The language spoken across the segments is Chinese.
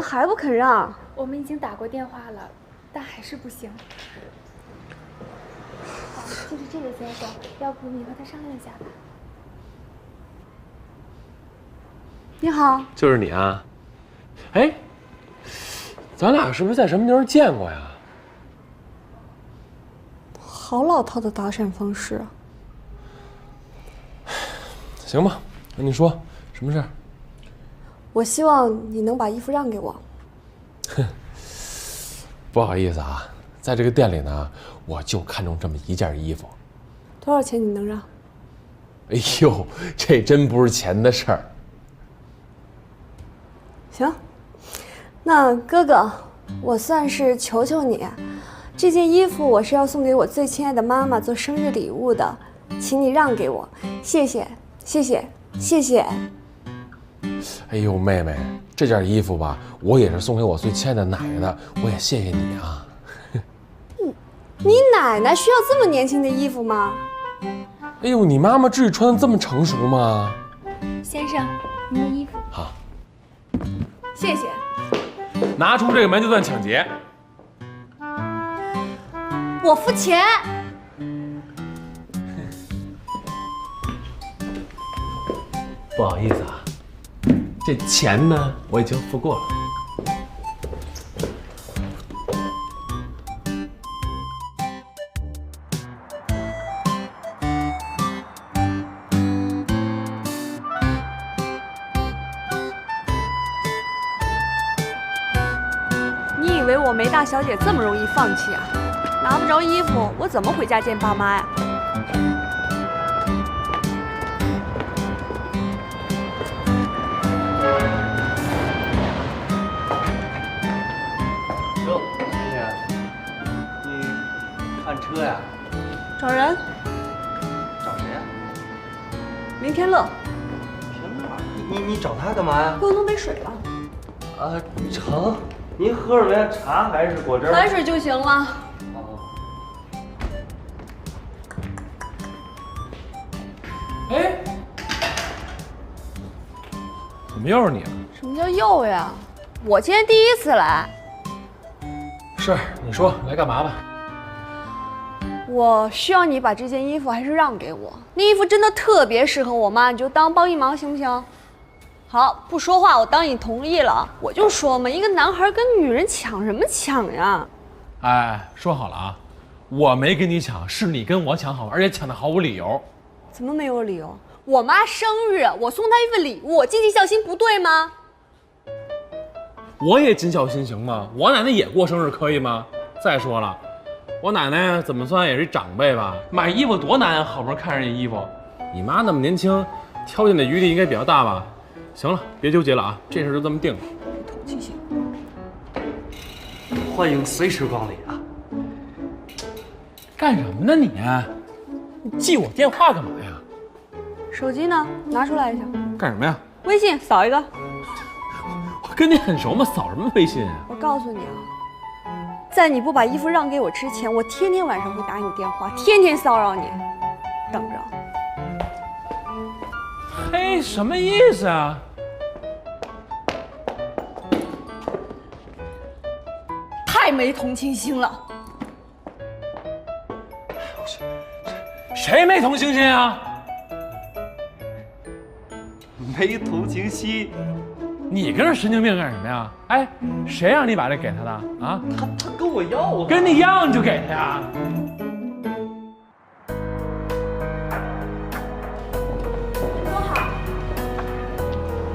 还不肯让？我们已经打过电话了，但还是不行。就是这个先生，要不你和他商量一下吧。你好，就是你啊？哎，咱俩是不是在什么地方见过呀？好老套的搭讪方式啊！行吧，那你说什么事儿？我希望你能把衣服让给我。哼，不好意思啊，在这个店里呢，我就看中这么一件衣服。多少钱你能让？哎呦，这真不是钱的事儿。行，那哥哥，我算是求求你，这件衣服我是要送给我最亲爱的妈妈做生日礼物的，请你让给我，谢谢，谢谢，谢谢。哎呦，妹妹，这件衣服吧，我也是送给我最亲爱的奶奶的，我也谢谢你啊。你奶奶需要这么年轻的衣服吗？哎呦，你妈妈至于穿得这么成熟吗？先生，您的衣服。好，谢谢。拿出这个门就算抢劫。我付钱。不好意思啊，这钱呢我已经付过了。你以为我梅大小姐这么容易放弃啊？拿不着衣服，我怎么回家见爸妈呀？哟，姐姐，你看车呀？找人。找谁呀？林天乐。天乐，你找他干嘛呀？给我弄杯水吧。成。您喝什么呀？茶还是果汁？白水就行了。哦。哎，怎么又是你啊？什么叫又呀？我今天第一次来。是，你说来干嘛吧？我需要你把这件衣服还是让给我。那衣服真的特别适合我妈，你就当帮一忙行不行？好，不说话，我当你同意了。我就说嘛，一个男孩跟女人抢什么抢呀？哎，说好了啊，我没跟你抢，是你跟我抢好，而且抢的毫无理由。怎么没有理由？我妈生日，我送她一份礼物，我尽尽孝心不对吗？我也尽孝心行吗？我奶奶也过生日可以吗？再说了，我奶奶怎么算也是长辈吧？买衣服多难啊，好不容易看上件衣服，你妈那么年轻，挑拣的余地应该比较大吧？行了，别纠结了啊，这事就这么定了。谢谢。欢迎随时光临啊！干什么呢你？你记我电话干嘛呀？手机呢？拿出来一下。干什么呀？微信扫一个。我跟你很熟吗？扫什么微信啊？我告诉你啊，在你不把衣服让给我之前，我天天晚上会打你电话，天天骚扰你，等着。嘿，什么意思啊？太没同情心了。谁没同情心啊？没同情心。你跟着神经病干什么呀？哎，谁让你把这给他的啊？他跟我要的。跟你要你就给他呀？多好。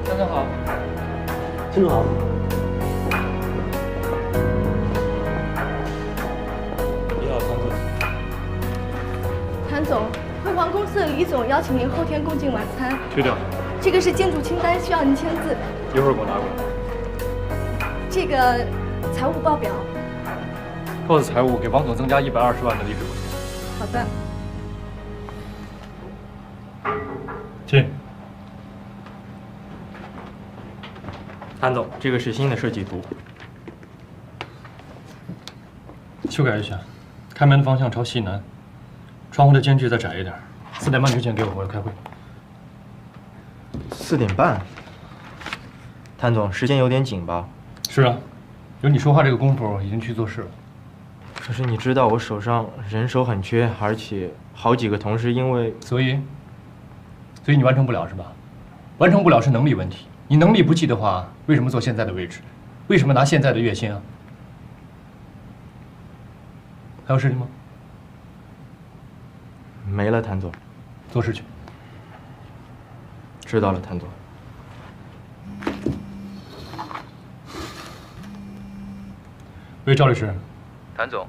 先生好。先生好。谭总，汇报公司司的李总邀请您后天共进晚餐。去掉，这个是进驻清单，需要您签字。一会儿给我拿过来。这个财务报表。告诉财务，给王总增加120万的离职补贴。好的。进。谭总，这个是新的设计图，修改一下，开门的方向朝西南，窗户的间距再窄一点。4点半之前给我，我要开会。4点半。谭总，时间有点紧吧？是啊，有你说话这个功夫，已经去做事了。可是你知道我手上人手很缺，而且好几个同事因为……所以你完成不了是吧？完成不了是能力问题。你能力不济的话，为什么坐现在的位置？为什么拿现在的月薪啊？还有事情吗？没了，谭总。做事去。知道了，谭总。喂，赵律师。谭总，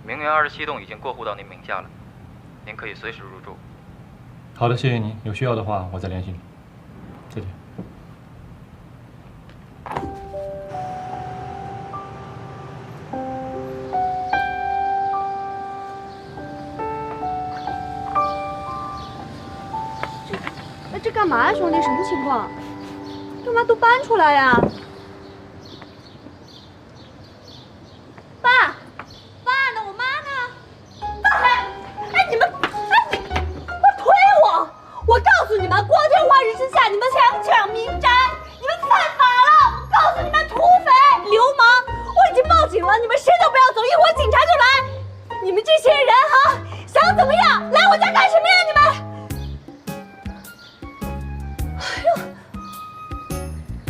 明园27栋已经过户到您名下了，您可以随时入住。好的，谢谢你。有需要的话，我再联系你。再见。这干嘛呀，兄弟？什么情况？干嘛都搬出来呀？爸，爸呢？我妈呢？哎，你们，推我！我告诉你们，光天化日之下，你们强抢民宅，你们犯法了！我告诉你们，土匪、流氓！我已经报警了，你们谁都不要走，一会儿警察就来！你们这些人哈，想怎么样？来我家干什么呀？你们！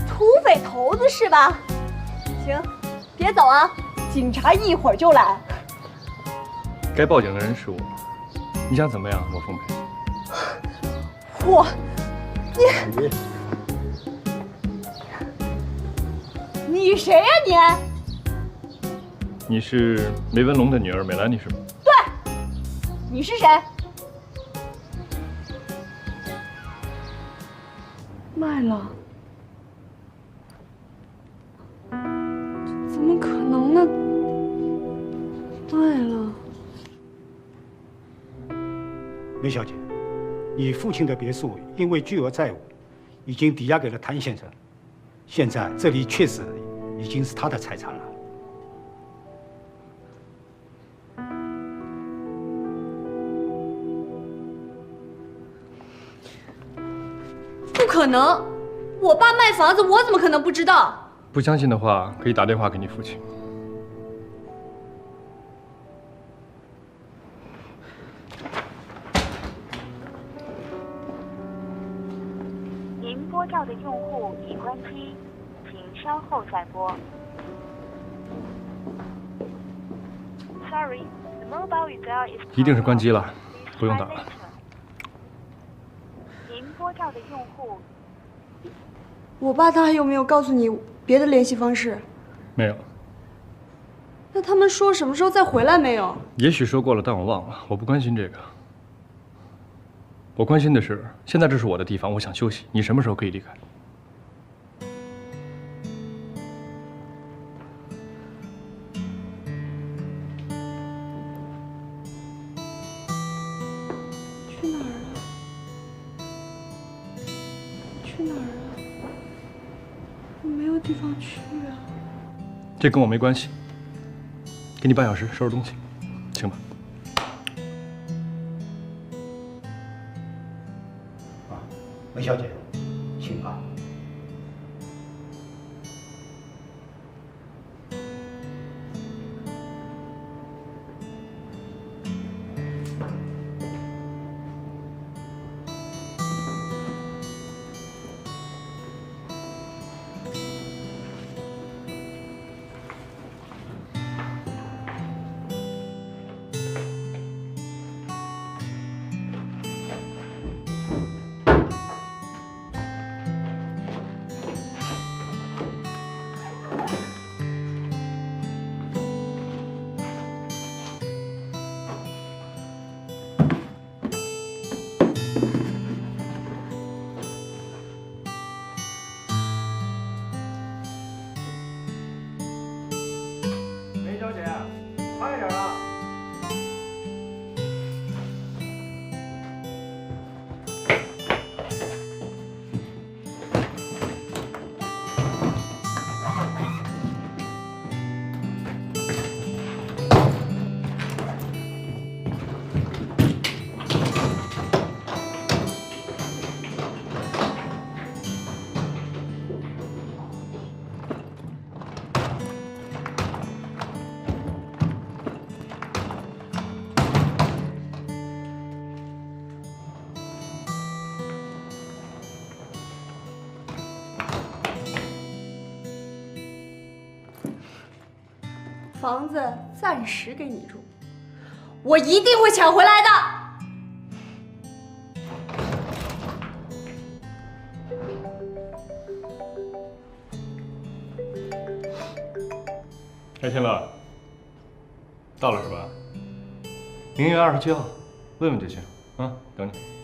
土匪头子是吧？行，别走啊，警察一会儿就来。该报警的人是我，你想怎么样，我奉陪。你谁呀你是梅文龙的女儿美兰妮是吗？对，你是谁？卖了？怎么可能呢？卖了。梅小姐，你父亲的别墅因为巨额债务，已经抵押给了谭先生，现在这里确实已经是他的财产了。不可能！我爸卖房子，我怎么可能不知道？不相信的话，可以打电话给你父亲。您拨叫的用户已关机，请稍后再拨。Sorry, the mobile user is. 一定是关机了，不用打了。您拨叫的用户。我爸他还有没有告诉你别的联系方式？没有。那他们说什么时候再回来没有？也许说过了，但我忘了。我不关心这个。我关心的是，现在这是我的地方，我想休息。你什么时候可以离开？去哪儿啊？去哪儿啊？我没有地方去啊。这跟我没关系。给你半小时收拾东西，请吧。梅小姐，请吧。房子暂时给你住，我一定会抢回来的。哎，天乐，到了是吧？明月27号，问问就行。啊，等你。